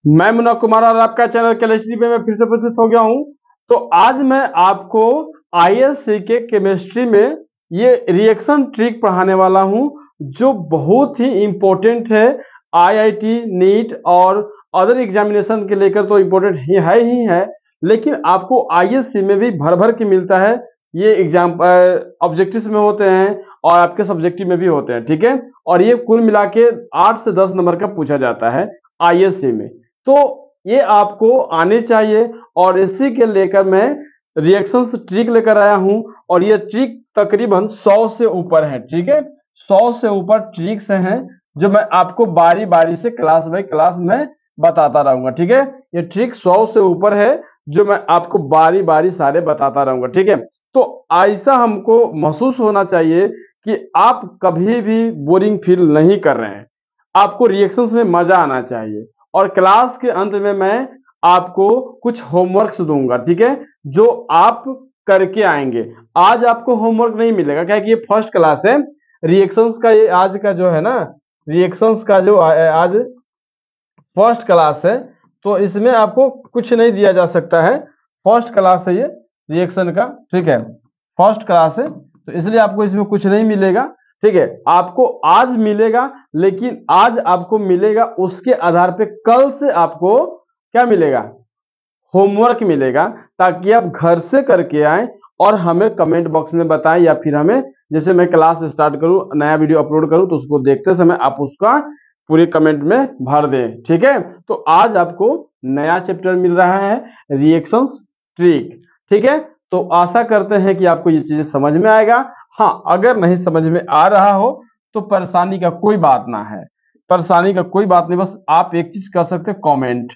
मैं मुन्ना कुमार और आपका चैनल केमिस्ट्री पे मैं फिर से उपस्थित हो गया हूं। तो आज मैं आपको आईएससी के केमिस्ट्री में ये रिएक्शन ट्रिक पढ़ाने वाला हूं, जो बहुत ही इम्पोर्टेंट है। आईआईटी, नीट और अदर एग्जामिनेशन के लेकर तो इम्पोर्टेंट ही है, लेकिन आपको आईएससी में भी भर भर के मिलता है। ये एग्जाम ऑब्जेक्टिव्स में होते हैं और आपके सब्जेक्टिव में भी होते हैं, ठीक है। और ये कुल मिला के 8 से 10 नंबर का पूछा जाता है आईएससी में। तो ये आपको आने चाहिए और इसी के लेकर मैं रिएक्शंस ट्रिक लेकर आया हूं। और ये ट्रिक तकरीबन 100 से ऊपर है, ठीक है। 100 से ऊपर ट्रिक्स हैं जो मैं आपको बारी बारी से क्लास बाय क्लास में बताता रहूंगा, ठीक है। ये ट्रिक 100 से ऊपर है जो मैं आपको बारी बारी सारे बताता रहूंगा, ठीक है। तो ऐसा हमको महसूस होना चाहिए कि आप कभी भी बोरिंग फील नहीं कर रहे हैं, आपको रिएक्शंस में मजा आना चाहिए। और क्लास के अंत में मैं आपको कुछ होमवर्क्स दूंगा, ठीक है, जो आप करके आएंगे। आज आपको होमवर्क नहीं मिलेगा, क्या कि ये फर्स्ट क्लास है। रिएक्शंस का ये आज का जो है ना, रिएक्शंस का जो आज फर्स्ट क्लास है, तो इसमें आपको कुछ नहीं दिया जा सकता है। फर्स्ट क्लास है ये रिएक्शन का, ठीक है। फर्स्ट क्लास है तो इसलिए आपको इसमें कुछ नहीं मिलेगा, ठीक है। आपको आज मिलेगा, लेकिन आज आपको मिलेगा उसके आधार पे कल से आपको क्या मिलेगा, होमवर्क मिलेगा, ताकि आप घर से करके आए और हमें कमेंट बॉक्स में बताएं, या फिर हमें जैसे मैं क्लास स्टार्ट करूं, नया वीडियो अपलोड करूं, तो उसको देखते समय आप उसका पूरे कमेंट में भर दें, ठीक है। तो आज आपको नया चैप्टर मिल रहा है, रिएक्शंस ट्रिक, ठीक है। तो आशा करते हैं कि आपको ये चीजें समझ में आएगा। हाँ, अगर नहीं समझ में आ रहा हो तो परेशानी का कोई बात ना है, परेशानी का कोई बात नहीं। बस आप एक चीज कर सकते हैं, कमेंट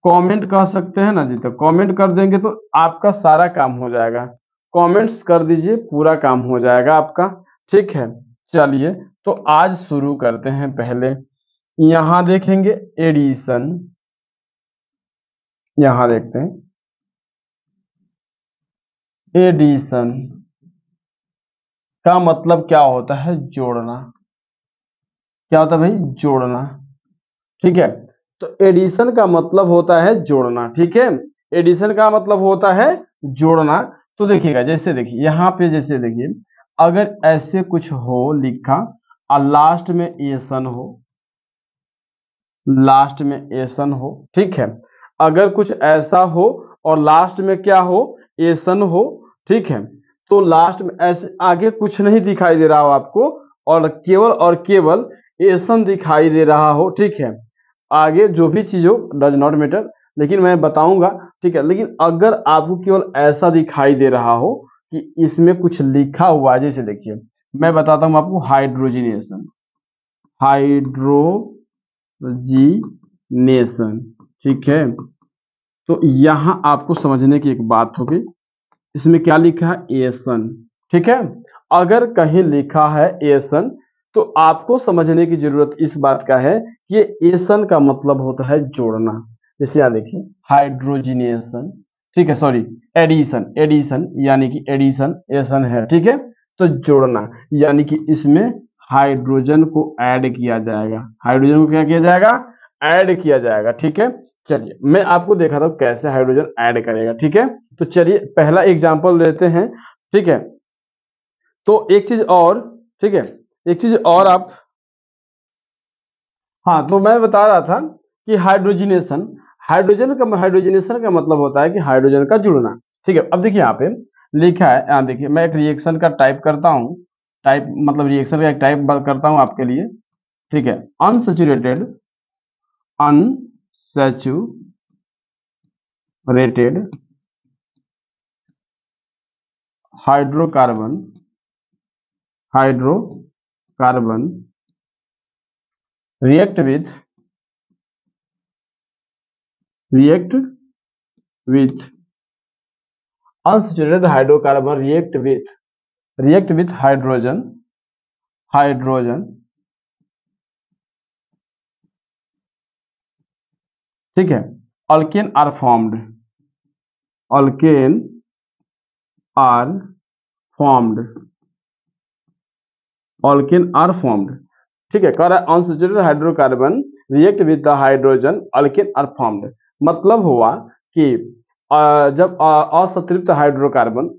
कमेंट कर सकते हैं ना जी। तो कमेंट कर देंगे तो आपका सारा काम हो जाएगा। कमेंट्स कर दीजिए, पूरा काम हो जाएगा आपका, ठीक है। चलिए, तो आज शुरू करते हैं। पहले यहाँ देखेंगे एडिशन, यहाँ देखते हैं एडिशन का मतलब क्या होता है, जोड़ना। क्या होता है भाई, जोड़ना, ठीक है। तो एडिशन का मतलब होता है जोड़ना, ठीक है। एडिशन का मतलब होता है जोड़ना। तो देखिएगा, जैसे देखिए यहाँ पे, जैसे देखिए अगर ऐसे कुछ हो लिखा और लास्ट में एसन हो, लास्ट में एसन हो, ठीक है। अगर कुछ ऐसा हो और लास्ट में क्या हो, एसन हो, ठीक है। तो लास्ट में ऐसे आगे कुछ नहीं दिखाई दे रहा हो आपको, और केवल एसन दिखाई दे रहा हो, ठीक है। आगे जो भी चीज हो डज नॉट मैटर, लेकिन मैं बताऊंगा, ठीक है। लेकिन अगर आपको केवल ऐसा दिखाई दे रहा हो कि इसमें कुछ लिखा हुआ है, जैसे देखिए मैं बताता हूं आपको, हाइड्रोजिनेशन, हाइड्रोजिनेशन, ठीक है। तो यहां आपको समझने की एक बात होगी, इसमें क्या लिखा है, एसन, ठीक है। अगर कहीं लिखा है एसन, तो आपको समझने की जरूरत इस बात का है कि एसन का मतलब होता है जोड़ना। जैसे यहाँ देखिए हाइड्रोजिनेशन, ठीक है, सॉरी एडिशन, एडिशन यानी कि एडिशन एसन है, ठीक है। तो जोड़ना यानी कि इसमें हाइड्रोजन को ऐड किया जाएगा, हाइड्रोजन को क्या किया जाएगा, ऐड किया जाएगा, ठीक है। चलिए मैं आपको दिखाता हूँ कैसे हाइड्रोजन ऐड करेगा, ठीक है। तो चलिए पहला एग्जांपल लेते हैं, ठीक है। तो एक चीज और, ठीक है, एक चीज और आप, हाँ तो मैं बता रहा था कि हाइड्रोजनेशन, हाइड्रोजनेशन का मतलब होता है कि हाइड्रोजन का जुड़ना, ठीक है। अब देखिए यहाँ पे लिखा है, यहाँ देखिए मैं एक रिएक्शन का टाइप करता हूँ, टाइप मतलब रिएक्शन का एक टाइप करता हूँ आपके लिए, ठीक है। Unsaturated, unsaturated hydrocarbon, hydrocarbon react with, react with unsaturated hydrocarbon, react with hydrogen, hydrogen, ठीक है। Alkane are formed, alkane are formed, alkane are formed. ठीक है, कह रहा है unsaturated hydrocarbon react with the hydrogen alkane are formed. मतलब हुआ कि जब असंतृप्त हाइड्रोकार्बन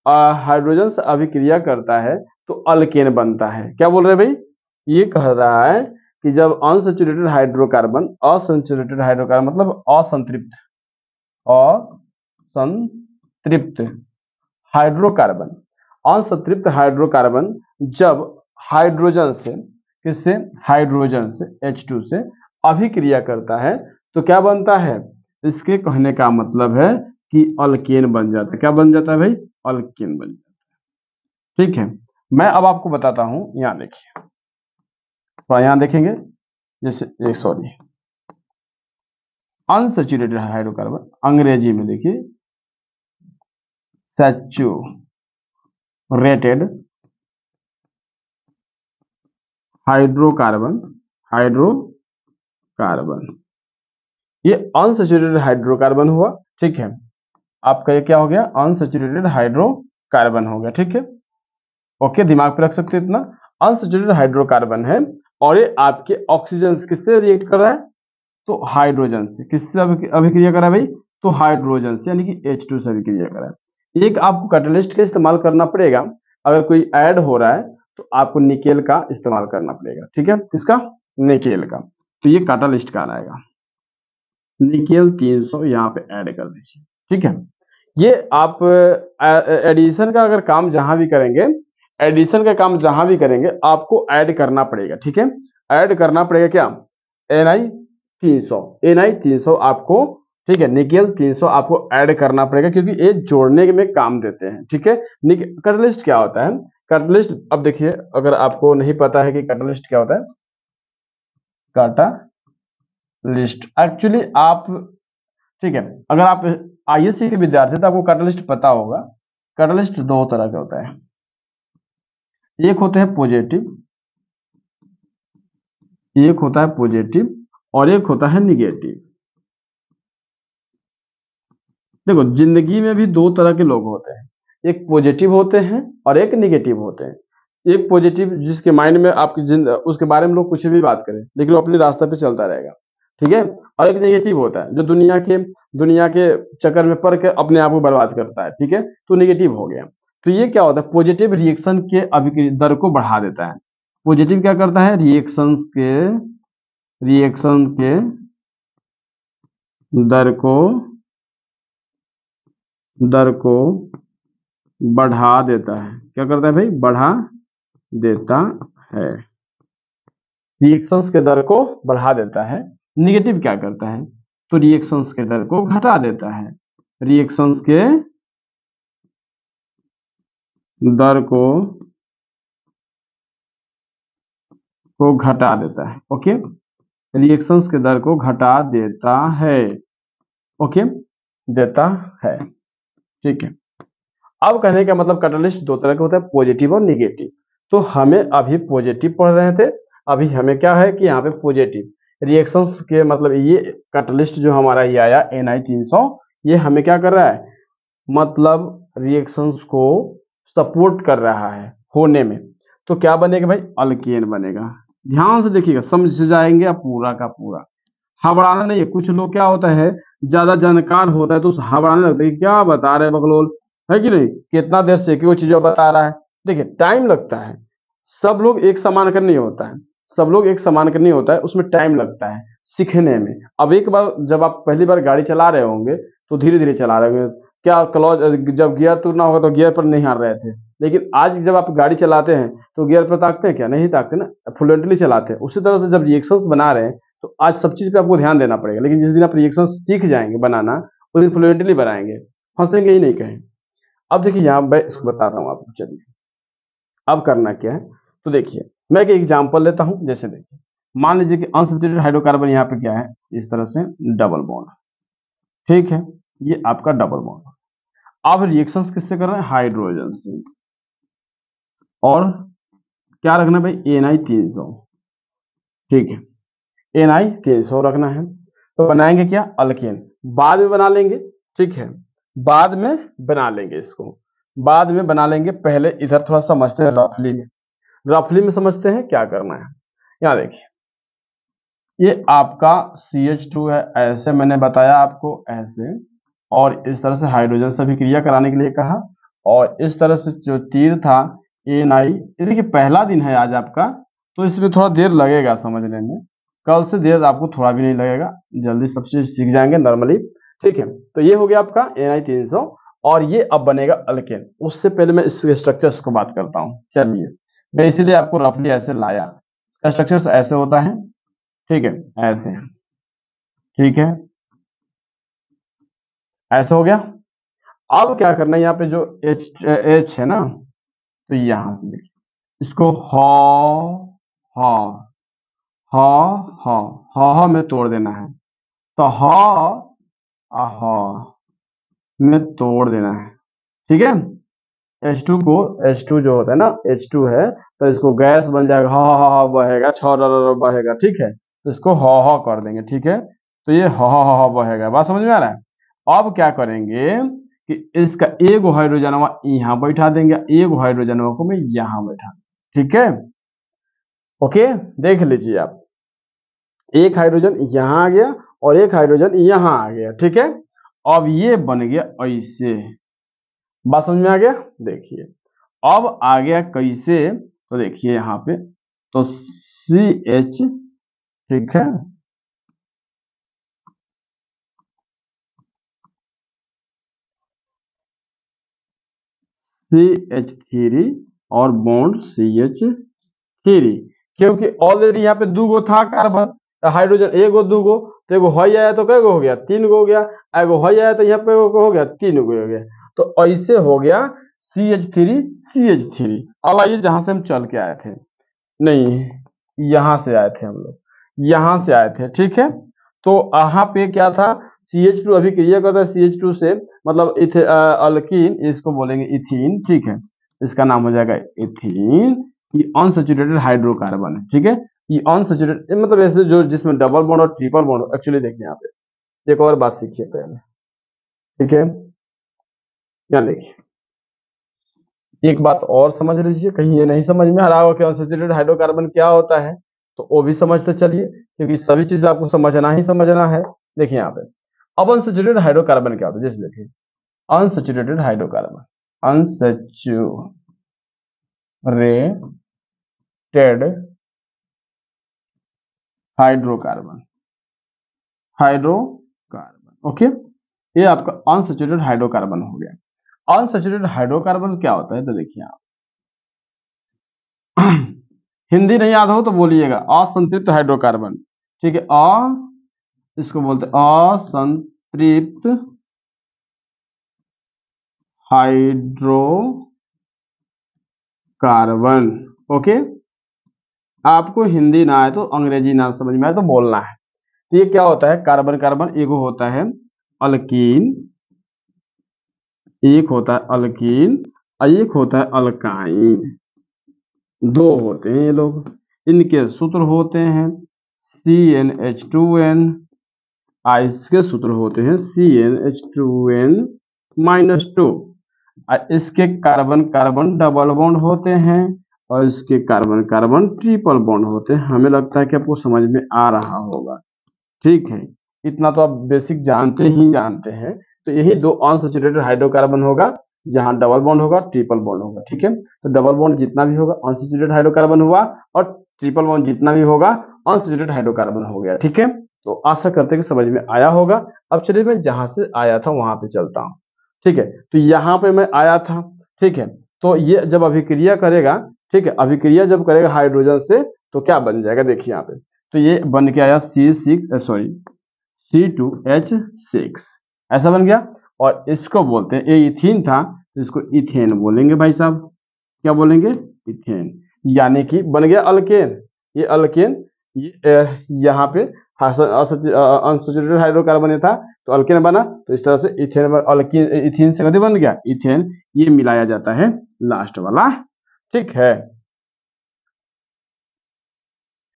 हाइड्रोजन से अभिक्रिया करता है तो अल्केन बनता है। क्या बोल रहे हैं भाई? ये कह रहा है कि जब अनसैचुरेटेड हाइड्रोकार्बन मतलब असंतृप्त हाइड्रोकार्बन असंतृप्त हाइड्रोकार्बन जब हाइड्रोजन से H2 से अभिक्रिया करता है तो क्या बनता है? इसके कहने का मतलब है कि अल्केन बन जाता है। क्या बन जाता है भाई? अल्केन बन जाता है। ठीक है, मैं अब आपको बताता हूं। यहाँ देखिए, तो यहाँ देखेंगे जैसे सॉरी अनसैचुरेटेड हाइड्रोकार्बन, अंग्रेजी में देखिए सैचुरेटेड हाइड्रोकार्बन ये अनसैचुरेटेड हाइड्रोकार्बन हुआ। ठीक है, आपका ये क्या हो गया? अनसैचुरेटेड हाइड्रोकार्बन हो गया। ठीक है, ओके, दिमाग पे रख सकते हैं इतना। अनसैचुरेटेड हाइड्रोकार्बन है और ये आपके ऑक्सीजन किससे रिएक्ट कर रहा है? तो हाइड्रोजन से। किससे अभिक्रिया कर रहा है भाई? तो हाइड्रोजन से, यानी कि H2 से अभिक्रिया कर रहा है। एक आपको कैटलिस्ट का इस्तेमाल करना पड़ेगा। अगर कोई ऐड हो रहा है तो आपको निकेल का इस्तेमाल करना पड़ेगा। ठीक है, किसका? निकेल का। तो ये कैटलिस्ट का आएगा, निकेल 300 यहाँ पे ऐड कर दीजिए। ठीक है, ये आप एडिशन का अगर काम जहां भी करेंगे, एडिशन का काम जहां भी करेंगे आपको ऐड करना पड़ेगा। ठीक है, ऐड करना पड़ेगा क्या? Na300 आपको, ठीक है, निकेल 300 आपको ऐड करना पड़ेगा क्योंकि ये जोड़ने में काम देते हैं। ठीक है, कैटलिस्ट क्या होता है? कैटलिस्ट, अब देखिए, अगर आपको नहीं पता है कि कैटलिस्ट क्या होता है, कैटालिस्ट एक्चुअली आप, ठीक है, अगर आप आईएससी के विद्यार्थी तो आपको कैटलिस्ट पता होगा। कैटलिस्ट दो तरह का होता है, एक होता है पॉजिटिव और एक होता है निगेटिव। देखो, जिंदगी में भी दो तरह के लोग होते हैं, एक पॉजिटिव होते हैं और एक निगेटिव होते हैं। एक पॉजिटिव जिसके माइंड में आपकी उसके बारे में लोग कुछ भी बात करें लेकिन वो अपने रास्ते पे चलता रहेगा। ठीक है, और एक नेगेटिव होता है जो दुनिया के चक्कर में पड़ के अपने आप को बर्बाद करता है। ठीक है, तो नेगेटिव हो गया। तो ये क्या होता है? पॉजिटिव रिएक्शन के दर को बढ़ा देता है। पॉजिटिव क्या करता है? रिएक्शन के दर को बढ़ा देता है। क्या करता है भाई? बढ़ा देता है। रिएक्शंस के दर को बढ़ा देता है। निगेटिव क्या करता है? तो रिएक्शंस के दर को घटा देता है। रिएक्शंस के दर को घटा देता है। ओके, रिएक्शंस के दर को घटा देता है। ओके, देता है। ठीक है, अब कहने का मतलब कैटलिस्ट दो तरह का होता है, पॉजिटिव और निगेटिव। तो हमें अभी पॉजिटिव पढ़ रहे थे, अभी हमें क्या है कि यहाँ पे पॉजिटिव रिएक्शंस के मतलब ये कैटलिस्ट जो हमारा ये आया Na300, ये हमें क्या कर रहा है? मतलब रिएक्शंस को सपोर्ट कर रहा है होने में। तो क्या बनेगा भाई? अल्केन बनेगा। ध्यान से देखिएगा, समझ जाएंगे आप पूरा का पूरा। हबड़ाना नहीं है। कुछ लोग क्या होता है, ज्यादा जानकार होता है तो हबड़ाने लगता है कि क्या बता रहे बकलोल, है कि नहीं, कितना देर से कोई चीज बता रहा है। देखिए, टाइम लगता है। सब लोग एक समान कर नहीं होता है, उसमें टाइम लगता है सीखने में। अब एक बार जब आप पहली बार गाड़ी चला रहे होंगे तो धीरे धीरे चला रहे होंगे, क्या क्लच, जब गियर तुरना होगा तो गियर पर नहीं हार रहे थे। लेकिन आज जब आप गाड़ी चलाते हैं तो गियर पर ताकते हैं क्या? नहीं ताकते ना, फ्लुएंटली चलाते हैं। उसी तरह से जब रिएक्शंस बना रहे हैं तो आज सब चीज पे आपको ध्यान देना पड़ेगा, लेकिन जिस दिन आप रिएक्शन सीख जाएंगे बनाना उस दिन फ्लुएंटली बनाएंगे, फंसेंगे ही नहीं कहीं। अब देखिए, यहाँ मैं इसको बताता हूँ आपको। चलिए, अब करना क्या है, तो देखिए, मैं एक एग्जांपल लेता हूँ। जैसे देखिए, मान लीजिए कि अनसैचुरेटेड हाइड्रोकार्बन यहाँ पे क्या है, इस तरह से डबल बॉन्ड। ठीक है, ये आपका डबल बॉन्ड। अब रिएक्शंस किससे कर रहे हैं? हाइड्रोजन से। और क्या रखना है भाई? Na300। ठीक है, Na300 रखना है। तो बनाएंगे क्या? अल्केन। बाद में बना लेंगे। ठीक है, बाद में बना लेंगे इसको, बाद में बना लेंगे। पहले इधर थोड़ा समझते हैं रफली में। रफली में समझते हैं क्या करना है। यहाँ देखिए, ये आपका CH2 है, ऐसे मैंने बताया आपको, ऐसे, और इस तरह से हाइड्रोजन से अभिक्रिया कराने के लिए कहा, और इस तरह से जो तीर था Ni, ये देखिए पहला दिन है आज आपका, तो इसमें थोड़ा देर लगेगा समझने में, कल से देर आपको थोड़ा भी नहीं लगेगा, जल्दी सब चीज सीख जाएंगे नॉर्मली। ठीक है, तो ये हो गया आपका Ni300, और ये अब बनेगा अल्केन। उससे पहले मैं इसके स्ट्रक्चर्स को बात करता हूँ। चलिए, मैं इसीलिए आपको रफली ऐसे लाया, इसका स्ट्रक्चर्स ऐसे होता है, ठीक है, ऐसे, ठीक है, ऐसे हो गया। अब क्या करना है, यहाँ पे जो H है ना, तो यहां से देखिए, इसको ह ह ह में तोड़ देना है, तो ह में तोड़ देना है, ठीक है। H2 को, H2 जो होता है ना, H2 है, तो इसको गैस बन जाएगा, ह बहेगा, बहेगा, ठीक है, तो इसको ह कर देंगे, ठीक है, तो ये ह बहेगा। बात समझ में आ रहा है। अब क्या करेंगे कि इसका एगो हाइड्रोजनवा यहाँ बैठा देंगे, एगो हाइड्रोजनवा को मैं यहाँ बैठा दूंगा, ठीक है। ओके, देख लीजिए आप, एक हाइड्रोजन यहाँ आ गया और एक हाइड्रोजन यहाँ आ गया, ठीक है। अब ये बन गया ऐसे, बात समझ में आ गया। देखिए अब आ गया कैसे, तो देखिए यहाँ पे, तो CH, ठीक है, CH3 और बॉन्ड CH3, क्योंकि ऑलरेडी यहाँ पे दूगो था कार्बन, हाइड्रोजन एगो दूगो, तो एगो हई आया तो कैगो हो गया, तीन गो हो गया, एगो हई आया तो यहाँ पे हो गया, तीन गो हो गया, तो ऐसे हो गया CH3। अब आइए जहां से हम चल के आए थे, नहीं यहाँ से आए थे हम लोग, यहाँ से आए थे, ठीक है। तो यहाँ पे क्या था, CH2 अभिक्रिया करता है CH2 से, मतलब अल्कीन, इसको बोलेंगे इथीन, ठीक है, इसका नाम हो जाएगा इथीन। ये अनसैचुरेटेड हाइड्रोकार्बन है, ठीक है, ये अनसैचुरेटेड मतलब ऐसे जो जिसमें डबल बॉन्ड और ट्रिपल बॉन्ड। एक्चुअली देखिए यहाँ पे एक और बात सीखिए पहले, ठीक है, यहाँ देखिए एक बात और समझ लीजिए, कहीं ये नहीं समझ में आ रहा होगा कि अनसैचुरेटेड हाइड्रोकार्बन क्या होता है, तो वो भी समझते चलिए, क्योंकि सभी चीज आपको समझना ही समझना है। देखिए यहाँ पे, अब अनसैचुरेटेड हाइड्रोकार्बन क्या होता है, जैसे देखिए unsaturated hydrocarbon, unsaturated hydrocarbon, okay, ये आपका अनसैचुरेटेड हाइड्रोकार्बन हो गया। अनसैचुरेटेड हाइड्रोकार्बन क्या होता है, तो देखिए आप हिंदी नहीं याद हो तो बोलिएगा, असंतृप्त हाइड्रोकार्बन, ठीक है, इसको बोलते हैं असंतृप्त हाइड्रोकार्बन। ओके, आपको हिंदी ना आए तो अंग्रेजी ना समझ में आए तो बोलना है। तो ये क्या होता है, कार्बन कार्बन एगो होता है अल्कीन, एक होता है अल्कीन, एक होता है अल्काइन, दो होते हैं ये लोग। इनके सूत्र होते हैं CnH2n, इसके सूत्र होते हैं CnH2n-2। इसके कार्बन कार्बन डबल बॉन्ड होते हैं और इसके कार्बन कार्बन ट्रिपल बॉन्ड होते हैं। हमें लगता है कि आपको समझ में आ रहा होगा, ठीक है, इतना तो आप बेसिक जानते ही जानते हैं। तो यही दो अनसैचुरेटेड हाइड्रोकार्बन होगा, जहां डबल बॉन्ड होगा, ट्रिपल बॉन्ड होगा, ठीक है। तो डबल बॉन्ड जितना भी होगा अनसैचुरेटेड हाइड्रोकार्बन हुआ, और ट्रिपल बॉन्ड जितना भी होगा अनसैचुरेटेड हाइड्रोकार्बन हो गया, ठीक है। तो आशा करते हैं कि समझ में आया होगा। अब चलिए मैं जहां से आया था वहां पे चलता हूँ, ठीक है। तो यहाँ पे मैं आया था, ठीक है, तो ये जब अभिक्रिया करेगा, ठीक है, अभिक्रिया जब करेगा हाइड्रोजन से, तो क्या बन जाएगा, देखिए यहाँ पे, तो ये बन के आया C2H6, ऐसा बन गया। और इसको बोलते हैं, ये इथीन था तो इसको इथेन बोलेंगे भाई साहब, क्या बोलेंगे, इथेन, यानी कि बन गया अल्केन। ये अल्केन, ये यहाँ पे अनसैचुरेटेड हाइड्रोकार्बन था तो अल्केन बना, तो इस तरह से इथेन अल्कीन इथीन से कभी बन गया इथेन, ये मिलाया जाता है लास्ट वाला, ठीक है।